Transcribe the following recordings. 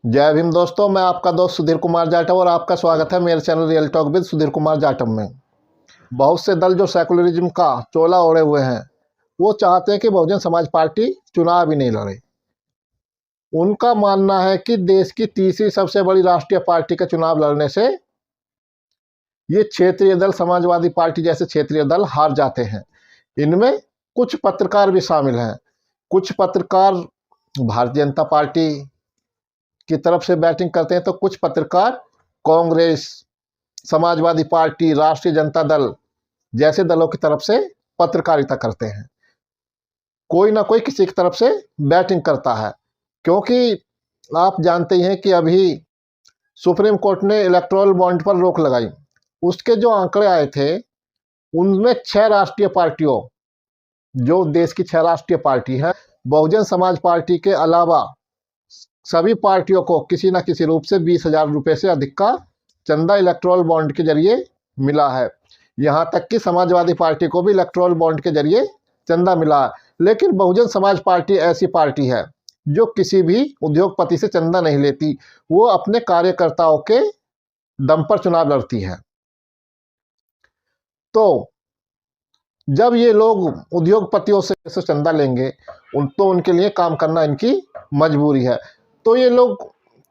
जय भीम दोस्तों, मैं आपका दोस्त सुधीर कुमार जाटव और आपका स्वागत है मेरे channel real talk with Sudhir Kumar Jatav में। बहुत से दल जो सेकुलरिज्म का चोला ओढ़े हुए हैं वो चाहते हैं कि बहुजन समाज पार्टी चुनाव ही नहीं लड़े। उनका मानना है कि देश की तीसरी सबसे बड़ी राष्ट्रीय पार्टी का चुनाव लड़ने से ये क्षेत्रीय दल, समाजवादी पार्टी जैसे क्षेत्रीय दल हार जाते हैं। इनमें कुछ पत्रकार भी शामिल हैं। कुछ पत्रकार भारतीय जनता पार्टी की तरफ से बैटिंग करते हैं तो कुछ पत्रकार कांग्रेस, समाजवादी पार्टी, राष्ट्रीय जनता दल जैसे दलों की तरफ से पत्रकारिता करते हैं। कोई ना कोई किसी की तरफ से बैटिंग करता है, क्योंकि आप जानते ही हैं कि अभी सुप्रीम कोर्ट ने इलेक्टोरल बॉन्ड पर रोक लगाई। उसके जो आंकड़े आए थे उनमें 6 राष्ट्रीय पार्टियों, जो देश की 6 राष्ट्रीय पार्टी हैं, बहुजन समाज पार्टी के अलावा सभी पार्टियों को किसी न किसी रूप से 20,000 रुपये से अधिक का चंदा इलेक्टोरल बॉन्ड के जरिए मिला है। यहाँ तक कि समाजवादी पार्टी को भी इलेक्टोरल बॉन्ड के जरिए चंदा मिला है। लेकिन बहुजन समाज पार्टी ऐसी पार्टी है जो किसी भी उद्योगपति से चंदा नहीं लेती। वो अपने कार्यकर्ताओं के दम पर चुनाव लड़ती है। तो जब ये लोग उद्योगपतियों से चंदा लेंगे तो उनके लिए काम करना इनकी मजबूरी है। तो ये लोग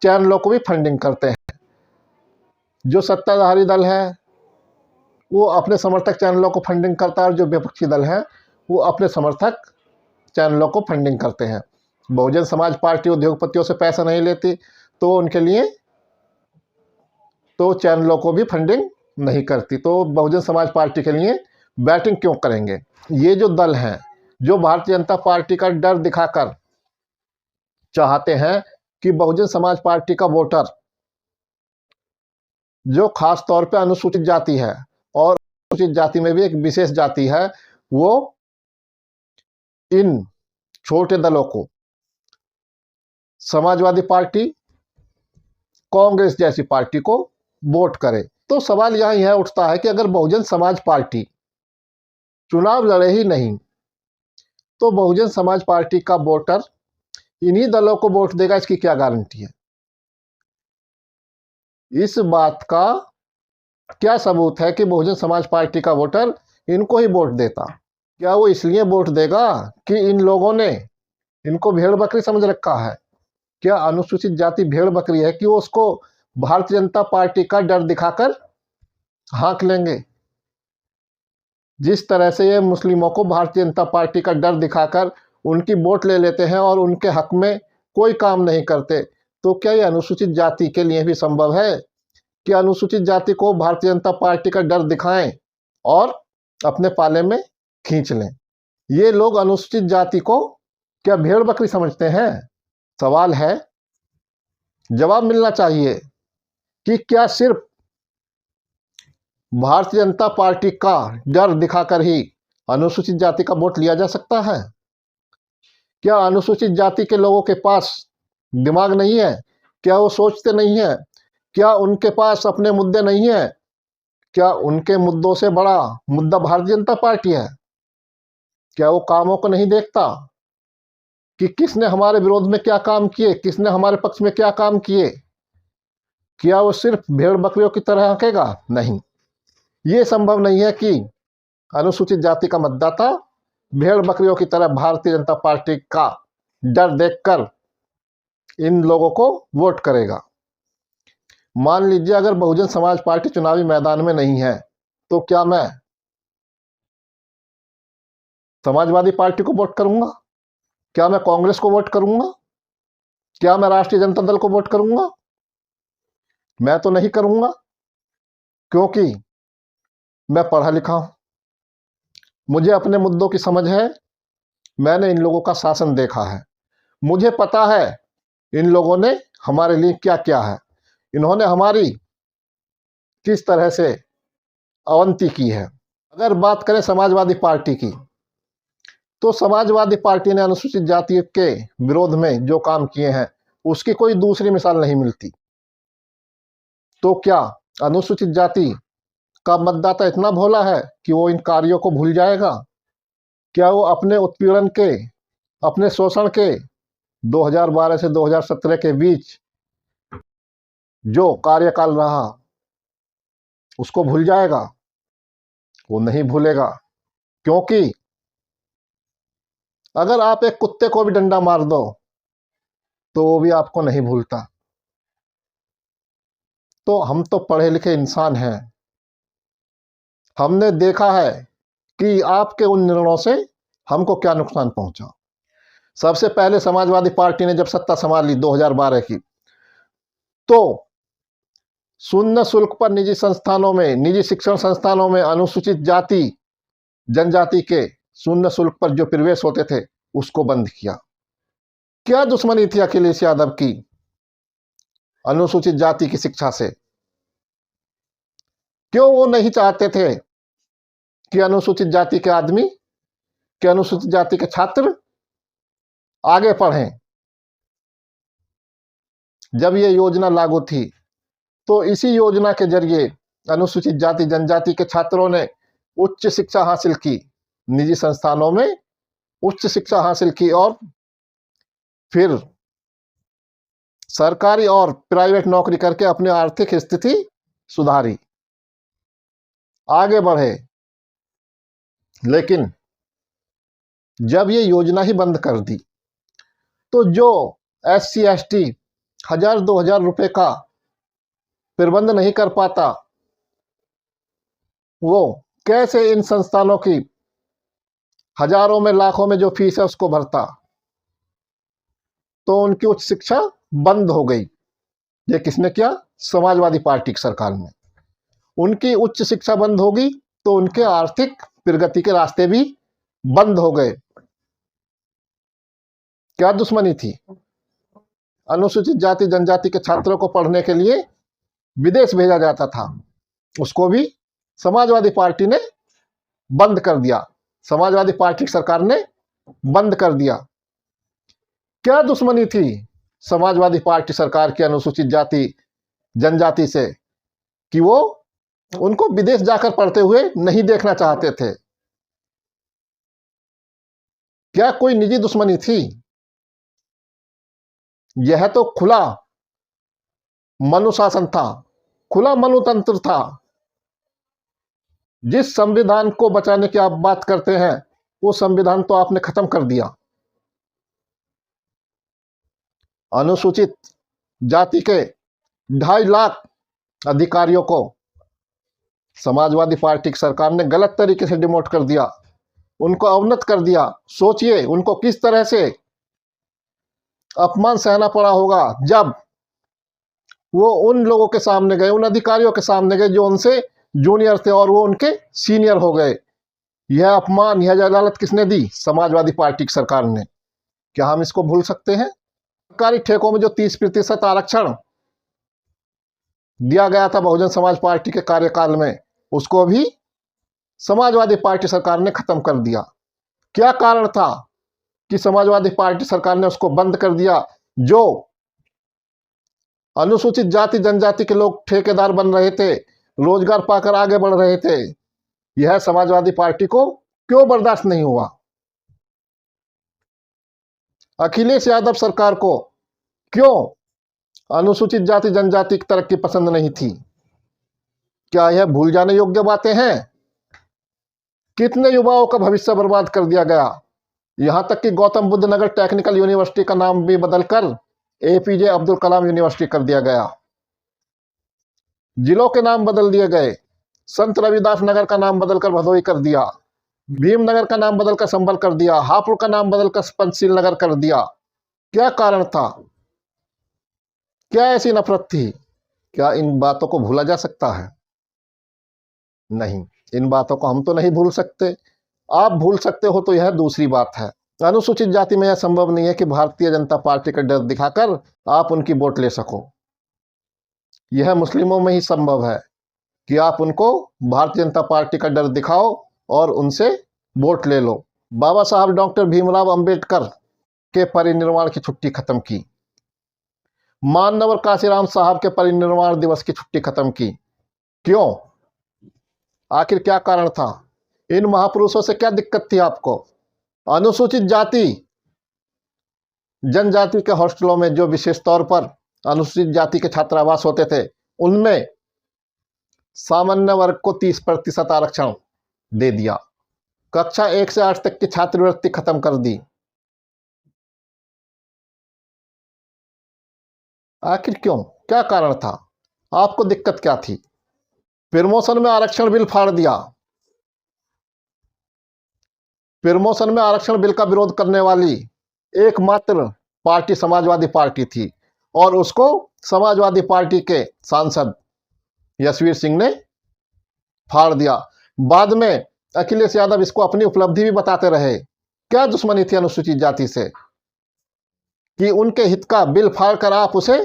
चैनलों को भी फंडिंग करते हैं। जो सत्ताधारी दल है वो अपने समर्थक चैनलों को फंडिंग करता है और जो विपक्षी दल है वो अपने समर्थक चैनलों को फंडिंग करते हैं। बहुजन समाज पार्टी उद्योगपतियों से पैसा नहीं लेती तो उनके लिए तो चैनलों को भी फंडिंग नहीं करती। तो बहुजन समाज पार्टी के लिए बैटिंग क्यों करेंगे? ये जो दल हैं जो भारतीय जनता पार्टी का डर दिखाकर चाहते हैं कि बहुजन समाज पार्टी का वोटर, जो खास तौर पे अनुसूचित जाति है और अनुसूचित जाति में भी एक विशेष जाति है, वो इन छोटे दलों को, समाजवादी पार्टी, कांग्रेस जैसी पार्टी को वोट करे। तो सवाल यहाँ यह उठता है कि अगर बहुजन समाज पार्टी चुनाव लड़े ही नहीं तो बहुजन समाज पार्टी का वोटर इन्हीं दलों को वोट देगा, इसकी क्या गारंटी है? इस बात का क्या सबूत है कि बहुजन समाज पार्टी का वोटर इनको ही वोट देता? क्या वो इसलिए वोट देगा कि इन लोगों ने इनको भेड़ बकरी समझ रखा है? क्या अनुसूचित जाति भेड़ बकरी है कि वो उसको भारतीय जनता पार्टी का डर दिखाकर हाँक लेंगे? जिस तरह से ये मुस्लिमों को भारतीय जनता पार्टी का डर दिखाकर उनकी वोट ले लेते हैं और उनके हक में कोई काम नहीं करते, तो क्या ये अनुसूचित जाति के लिए भी संभव है कि अनुसूचित जाति को भारतीय जनता पार्टी का डर दिखाएं और अपने पाले में खींच लें? ये लोग अनुसूचित जाति को क्या भेड़ बकरी समझते हैं? सवाल है, जवाब मिलना चाहिए कि क्या सिर्फ भारतीय जनता पार्टी का डर दिखाकर ही अनुसूचित जाति का वोट लिया जा सकता है? क्या अनुसूचित जाति के लोगों के पास दिमाग नहीं है? क्या वो सोचते नहीं है? क्या उनके पास अपने मुद्दे नहीं है? क्या उनके मुद्दों से बड़ा मुद्दा भारतीय जनता पार्टी है? क्या वो कामों को नहीं देखता कि किसने हमारे विरोध में क्या काम किए, किसने हमारे पक्ष में क्या काम किए? क्या वो सिर्फ भेड़ बकरियों की तरह हकेगा? नहीं, ये संभव नहीं है कि अनुसूचित जाति का मतदाता भेड़ बकरियों की तरह भारतीय जनता पार्टी का डर देखकर इन लोगों को वोट करेगा। मान लीजिए अगर बहुजन समाज पार्टी चुनावी मैदान में नहीं है तो क्या मैं समाजवादी पार्टी को वोट करूंगा? क्या मैं कांग्रेस को वोट करूंगा? क्या मैं राष्ट्रीय जनता दल को वोट करूंगा? मैं तो नहीं करूंगा, क्योंकि मैं पढ़ा लिखा हूं, मुझे अपने मुद्दों की समझ है, मैंने इन लोगों का शासन देखा है, मुझे पता है इन लोगों ने हमारे लिए क्या क्या है, इन्होंने हमारी किस तरह से अवनति की है। अगर बात करें समाजवादी पार्टी की, तो समाजवादी पार्टी ने अनुसूचित जाति के विरोध में जो काम किए हैं उसकी कोई दूसरी मिसाल नहीं मिलती। तो क्या अनुसूचित जाति का मतदाता इतना भोला है कि वो इन कार्यों को भूल जाएगा? क्या वो अपने उत्पीड़न के, अपने शोषण के 2012 से 2017 के बीच जो कार्यकाल रहा उसको भूल जाएगा? वो नहीं भूलेगा, क्योंकि अगर आप एक कुत्ते को भी डंडा मार दो तो वो भी आपको नहीं भूलता। तो हम तो पढ़े लिखे इंसान हैं, हमने देखा है कि आपके उन निर्णयों से हमको क्या नुकसान पहुंचा। सबसे पहले समाजवादी पार्टी ने जब सत्ता संभाली 2012 की, तो शून्य शुल्क पर निजी संस्थानों में, निजी शिक्षण संस्थानों में अनुसूचित जाति जनजाति के शून्य शुल्क पर जो प्रवेश होते थे उसको बंद किया। क्या दुश्मनी थी अखिलेश यादव की अनुसूचित जाति की शिक्षा से? क्यों वो नहीं चाहते थे कि अनुसूचित जाति के आदमी, कि अनुसूचित जाति के छात्र आगे पढ़ें? जब ये योजना लागू थी तो इसी योजना के जरिए अनुसूचित जाति जनजाति के छात्रों ने उच्च शिक्षा हासिल की, निजी संस्थानों में उच्च शिक्षा हासिल की और फिर सरकारी और प्राइवेट नौकरी करके अपनी आर्थिक स्थिति सुधारी, आगे बढ़े। लेकिन जब ये योजना ही बंद कर दी तो जो SC ST 1000-2000 रुपए का प्रबंध नहीं कर पाता, वो कैसे इन संस्थानों की हजारों में लाखों में जो फीस है उसको भरता? तो उनकी उच्च शिक्षा बंद हो गई। ये किसने किया? समाजवादी पार्टी की सरकार ने। उनकी उच्च शिक्षा बंद होगी तो उनके आर्थिक प्रगति के रास्ते भी बंद हो गए। क्या दुश्मनी थी? अनुसूचित जाति जनजाति के छात्रों को पढ़ने के लिए विदेश भेजा जाता था, उसको भी समाजवादी पार्टी ने बंद कर दिया, समाजवादी पार्टी की सरकार ने बंद कर दिया। क्या दुश्मनी थी समाजवादी पार्टी सरकार की अनुसूचित जाति जनजाति से कि वो उनको विदेश जाकर पढ़ते हुए नहीं देखना चाहते थे? क्या कोई निजी दुश्मनी थी? यह तो खुला मनुशासन था, खुला मनुतंत्र था। जिस संविधान को बचाने की आप बात करते हैं वो संविधान तो आपने खत्म कर दिया। अनुसूचित जाति के 2.5 लाख अधिकारियों को समाजवादी पार्टी की सरकार ने गलत तरीके से डिमोट कर दिया, उनको अवनत कर दिया। सोचिए उनको किस तरह से अपमान सहना पड़ा होगा जब वो उन लोगों के सामने गए, उन अधिकारियों के सामने गए जो उनसे जूनियर थे और वो उनके सीनियर हो गए। यह अपमान, यह अदालत किसने दी? समाजवादी पार्टी की सरकार ने। क्या हम इसको भूल सकते हैं? सरकारी ठेकों में जो 30% आरक्षण दिया गया था बहुजन समाज पार्टी के कार्यकाल में, उसको भी समाजवादी पार्टी सरकार ने खत्म कर दिया। क्या कारण था कि समाजवादी पार्टी सरकार ने उसको बंद कर दिया? जो अनुसूचित जाति जनजाति के लोग ठेकेदार बन रहे थे, रोजगार पाकर आगे बढ़ रहे थे, यह समाजवादी पार्टी को क्यों बर्दाश्त नहीं हुआ? अखिलेश यादव सरकार को क्यों अनुसूचित जाति जनजाति की तरक्की पसंद नहीं थी? क्या यह भूल जाने योग्य बातें हैं? कितने युवाओं का भविष्य बर्बाद कर दिया गया। यहां तक कि गौतम बुद्ध नगर टेक्निकल यूनिवर्सिटी का नाम भी बदलकर APJ अब्दुल कलाम यूनिवर्सिटी कर दिया गया। जिलों के नाम बदल दिए गए। संत रविदास नगर का नाम बदलकर भदोही कर दिया, भीमनगर का नाम बदलकर संभल कर दिया, हापुड़ का नाम बदलकर पंचशील नगर कर दिया। क्या कारण था? क्या ऐसी नफरत थी? क्या इन बातों को भूला जा सकता है? नहीं, इन बातों को हम तो नहीं भूल सकते। आप भूल सकते हो तो यह दूसरी बात है। अनुसूचित जाति में यह संभव नहीं है कि भारतीय जनता पार्टी का डर दिखाकर आप उनकी वोट ले सको। यह मुस्लिमों में ही संभव है कि आप उनको भारतीय जनता पार्टी का डर दिखाओ और उनसे वोट ले लो। बाबा साहब डॉक्टर भीमराव अंबेडकर के परिनिर्वाण की छुट्टी खत्म की, माननवर काशीराम साहब के परिनिर्वाण दिवस की छुट्टी खत्म की। क्यों? आखिर क्या कारण था? इन महापुरुषों से क्या दिक्कत थी आपको? अनुसूचित जाति जनजाति के हॉस्टलों में जो विशेष तौर पर अनुसूचित जाति के छात्रावास होते थे, उनमें सामान्य वर्ग को 30% आरक्षण दे दिया। कक्षा 1 से 8 तक की छात्रवृत्ति खत्म कर दी। आखिर क्यों? क्या कारण था? आपको दिक्कत क्या थी? प्रमोशन में आरक्षण बिल फाड़ दिया। प्रमोशन में आरक्षण बिल का विरोध करने वाली एकमात्र पार्टी समाजवादी पार्टी थी और उसको समाजवादी पार्टी के सांसद यशवीर सिंह ने फाड़ दिया। बाद में अखिलेश यादव इसको अपनी उपलब्धि भी बताते रहे। क्या दुश्मनी थी अनुसूचित जाति से कि उनके हित का बिल फाड़कर आप उसे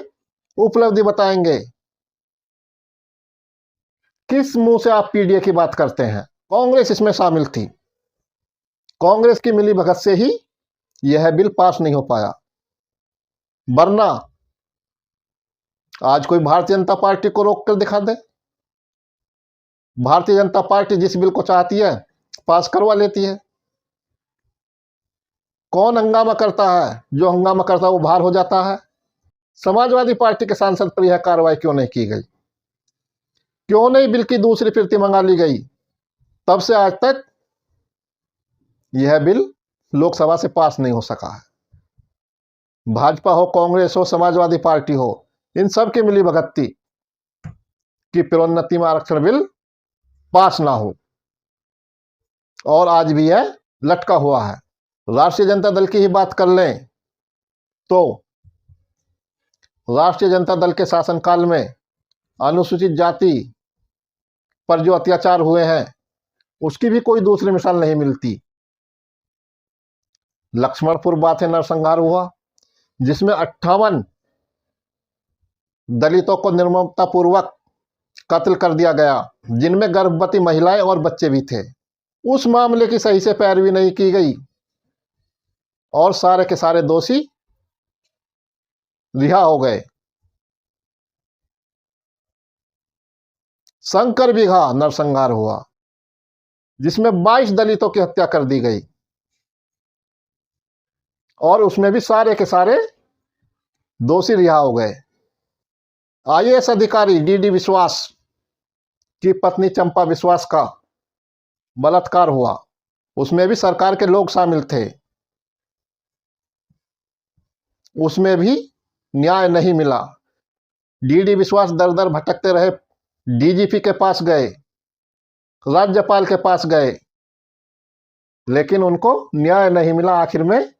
उपलब्धि बताएंगे? किस मुंह से आप पीडीए की बात करते हैं? कांग्रेस इसमें शामिल थी। कांग्रेस की मिलीभगत से ही यह बिल पास नहीं हो पाया, वरना आज कोई भारतीय जनता पार्टी को रोक कर दिखा दे। भारतीय जनता पार्टी जिस बिल को चाहती है पास करवा लेती है। कौन हंगामा करता है? जो हंगामा करता है वो बाहर हो जाता है। समाजवादी पार्टी के सांसद पर यह कार्रवाई क्यों नहीं की गई? क्यों नहीं बिल की दूसरी प्रति मंगा ली गई? तब से आज तक यह बिल लोकसभा से पास नहीं हो सका है। भाजपा हो, कांग्रेस हो, समाजवादी पार्टी हो, इन सब की मिलीभगत थी कि प्रोन्नति में आरक्षण बिल पास ना हो, और आज भी यह लटका हुआ है। राष्ट्रीय जनता दल की ही बात कर लें तो राष्ट्रीय जनता दल के शासनकाल में अनुसूचित जाति पर जो अत्याचार हुए हैं उसकी भी कोई दूसरी मिसाल नहीं मिलती। लक्ष्मणपुर बाथे नरसंहार हुआ, जिसमें 58 दलितों को निर्ममतापूर्वक कत्ल कर दिया गया, जिनमें गर्भवती महिलाएं और बच्चे भी थे। उस मामले की सही से पैरवी नहीं की गई और सारे के सारे दोषी रिहा हो गए। शंकर बिगहा नरसंहार हुआ, जिसमें 22 दलितों की हत्या कर दी गई और उसमें भी सारे के सारे दोषी रिहा हो गए। आईएएस अधिकारी डीडी विश्वास की पत्नी चंपा विश्वास का बलात्कार हुआ, उसमें भी सरकार के लोग शामिल थे, उसमें भी न्याय नहीं मिला। डीडी विश्वास दर दर भटकते रहे, डीजीपी के पास गए, राज्यपाल के पास गए, लेकिन उनको न्याय नहीं मिला। आखिर में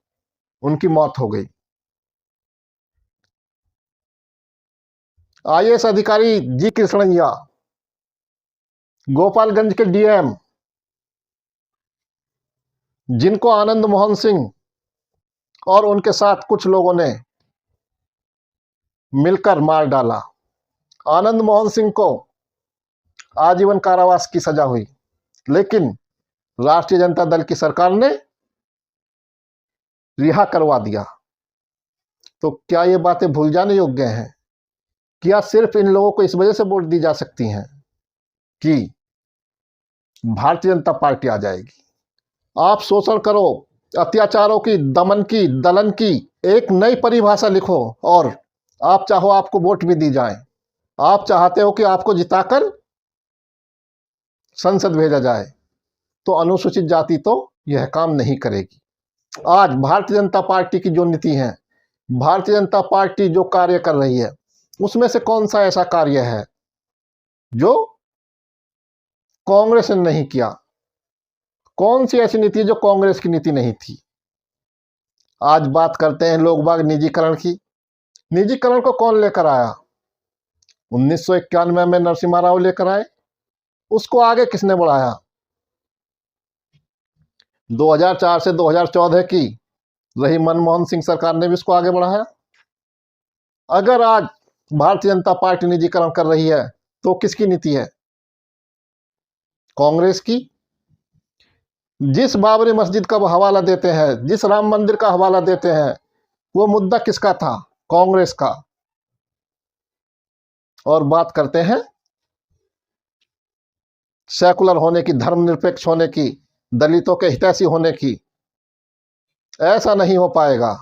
उनकी मौत हो गई। आईएएस अधिकारी जी कृष्णैया, गोपालगंज के डीएम, जिनको आनंद मोहन सिंह और उनके साथ कुछ लोगों ने मिलकर मार डाला। आनंद मोहन सिंह को आजीवन कारावास की सजा हुई, लेकिन राष्ट्रीय जनता दल की सरकार ने रिहा करवा दिया। तो क्या ये बातें भूल जाने योग्य हैं? क्या सिर्फ इन लोगों को इस वजह से वोट दी जा सकती हैं कि भारतीय जनता पार्टी आ जाएगी? आप शोषण करो, अत्याचारों की, दमन की, दलन की एक नई परिभाषा लिखो और आप चाहो आपको वोट भी दी जाए। आप चाहते हो कि आपको जिताकर संसद भेजा जाए, तो अनुसूचित जाति तो यह काम नहीं करेगी। आज भारतीय जनता पार्टी की जो नीति है, भारतीय जनता पार्टी जो कार्य कर रही है, उसमें से कौन सा ऐसा कार्य है जो कांग्रेस ने नहीं किया? कौन सी ऐसी नीति जो कांग्रेस की नीति नहीं थी? आज बात करते हैं लोग बाग निजीकरण की। निजीकरण को कौन लेकर आया? 1991 में नरसिम्हा राव लेकर आए। उसको आगे किसने बढ़ाया? 2004 से 2014 की रही मनमोहन सिंह सरकार ने भी उसको आगे बढ़ाया। अगर आज भारतीय जनता पार्टी निजीकरण कर रही है तो किसकी नीति है? कांग्रेस की। जिस बाबरी मस्जिद का हवाला देते हैं, जिस राम मंदिर का हवाला देते हैं, वो मुद्दा किसका था? कांग्रेस का। और बात करते हैं सेकुलर होने की, धर्मनिरपेक्ष होने की, दलितों के हितैषी होने की। ऐसा नहीं हो पाएगा।